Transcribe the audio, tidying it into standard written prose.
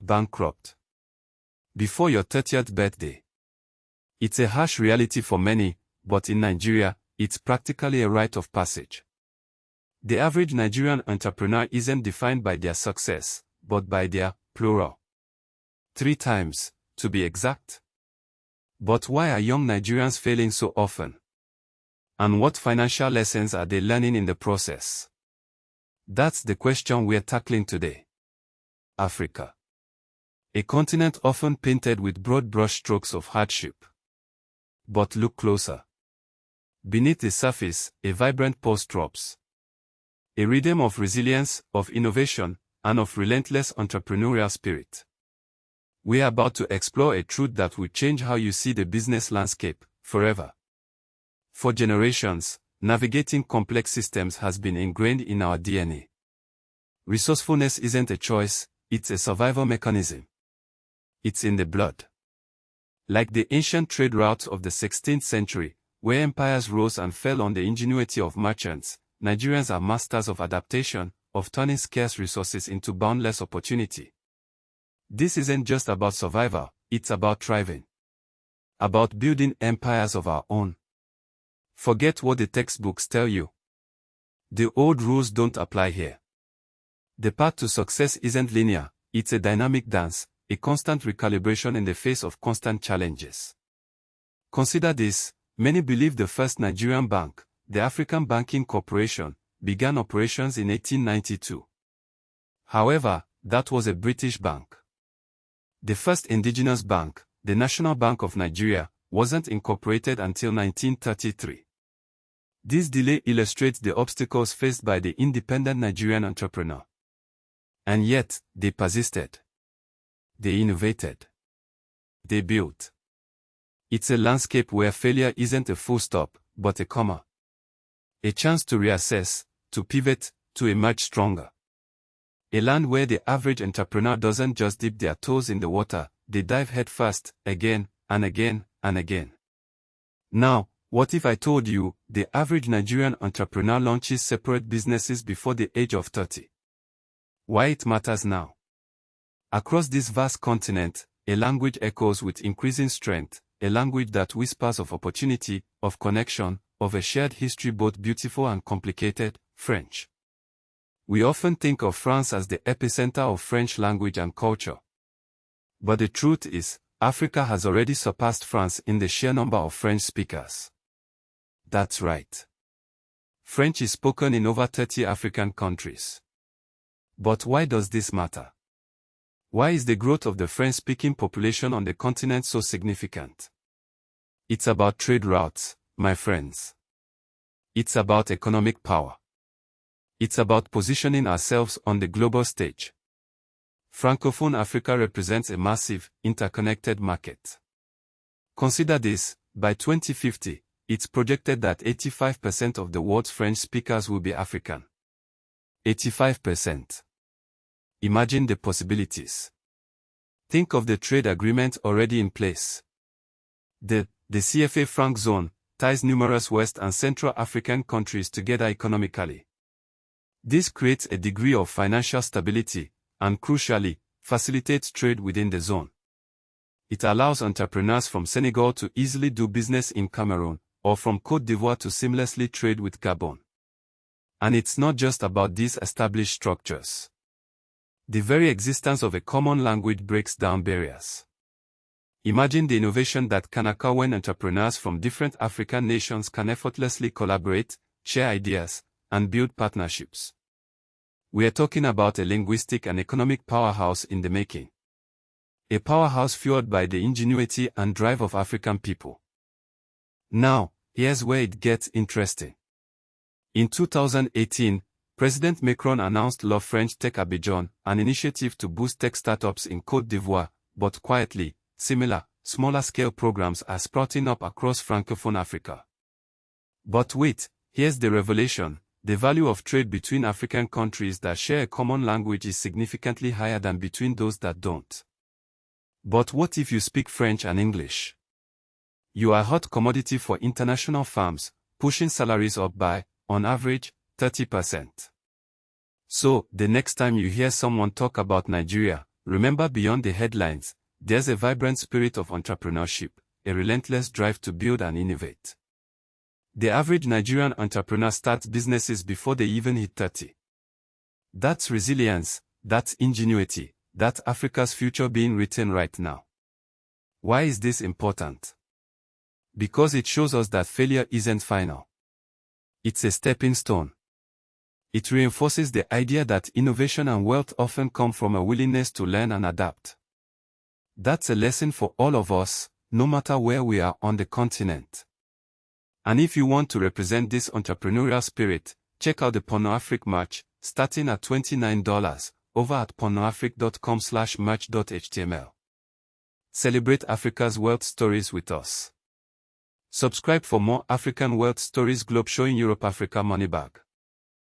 bankrupt. Before your 30th birthday. It's a harsh reality for many, but in Nigeria, it's practically a rite of passage. The average Nigerian entrepreneur isn't defined by their success, but by their plural. 3 times, to be exact. But why are young Nigerians failing so often? And what financial lessons are they learning in the process? That's the question we're tackling today. Africa. A continent often painted with broad brushstrokes of hardship. But look closer. Beneath the surface, a vibrant pulse drops. A rhythm of resilience, of innovation, and of relentless entrepreneurial spirit. We are about to explore a truth that will change how you see the business landscape, forever. For generations, navigating complex systems has been ingrained in our DNA. Resourcefulness isn't a choice, it's a survival mechanism. It's in the blood. Like the ancient trade routes of the 16th century, where empires rose and fell on the ingenuity of merchants, Nigerians are masters of adaptation, of turning scarce resources into boundless opportunity. This isn't just about survival, it's about thriving. About building empires of our own. Forget what the textbooks tell you. The old rules don't apply here. The path to success isn't linear, it's a dynamic dance, a constant recalibration in the face of constant challenges. Consider this, many believe the first Nigerian bank, the African Banking Corporation, began operations in 1892. However, that was a British bank. The first indigenous bank, the National Bank of Nigeria, wasn't incorporated until 1933. This delay illustrates the obstacles faced by the independent Nigerian entrepreneur. And yet, they persisted. They innovated. They built. It's a landscape where failure isn't a full stop, but a comma. A chance to reassess, to pivot, to emerge stronger. A land where the average entrepreneur doesn't just dip their toes in the water, they dive headfirst, again, and again, and again. Now, what if I told you, the average Nigerian entrepreneur launches separate businesses before the age of 30? Why it matters now? Across this vast continent, a language echoes with increasing strength, a language that whispers of opportunity, of connection, of a shared history both beautiful and complicated, French. We often think of France as the epicenter of French language and culture. But the truth is, Africa has already surpassed France in the sheer number of French speakers. That's right. French is spoken in over 30 African countries. But why does this matter? Why is the growth of the French-speaking population on the continent so significant? It's about trade routes, my friends. It's about economic power. It's about positioning ourselves on the global stage. Francophone Africa represents a massive, interconnected market. Consider this, by 2050, it's projected that 85% of the world's French speakers will be African. 85%. Imagine the possibilities. Think of the trade agreement already in place. The CFA franc zone ties numerous West and Central African countries together economically. This creates a degree of financial stability, and crucially, facilitates trade within the zone. It allows entrepreneurs from Senegal to easily do business in Cameroon, or from Côte d'Ivoire to seamlessly trade with Gabon. And it's not just about these established structures. The very existence of a common language breaks down barriers. Imagine the innovation that can occur when entrepreneurs from different African nations can effortlessly collaborate, share ideas, and build partnerships. We are talking about a linguistic and economic powerhouse in the making. A powerhouse fueled by the ingenuity and drive of African people. Now, here's where it gets interesting. In 2018, President Macron announced Love French Tech Abidjan, an initiative to boost tech startups in Côte d'Ivoire, but quietly, similar, smaller-scale programs are sprouting up across Francophone Africa. But wait, here's the revelation. The value of trade between African countries that share a common language is significantly higher than between those that don't. But what if you speak French and English? You are a hot commodity for international firms, pushing salaries up by, on average, 30%. So, the next time you hear someone talk about Nigeria, Remember, beyond the headlines, there's a vibrant spirit of entrepreneurship, a relentless drive to build and innovate. The average Nigerian entrepreneur starts businesses before they even hit 30. That's resilience, that's ingenuity, that's Africa's future being written right now. Why is this important? Because it shows us that failure isn't final. It's a stepping stone. It reinforces the idea that innovation and wealth often come from a willingness to learn and adapt. That's a lesson for all of us, no matter where we are on the continent. And if you want to represent this entrepreneurial spirit, check out the Pornoafric merch, starting at $29, over at pornoafric.com/merch.html. Celebrate Africa's wealth stories with us. Subscribe for more African wealth stories. Globe showing Europe Africa Money Bag.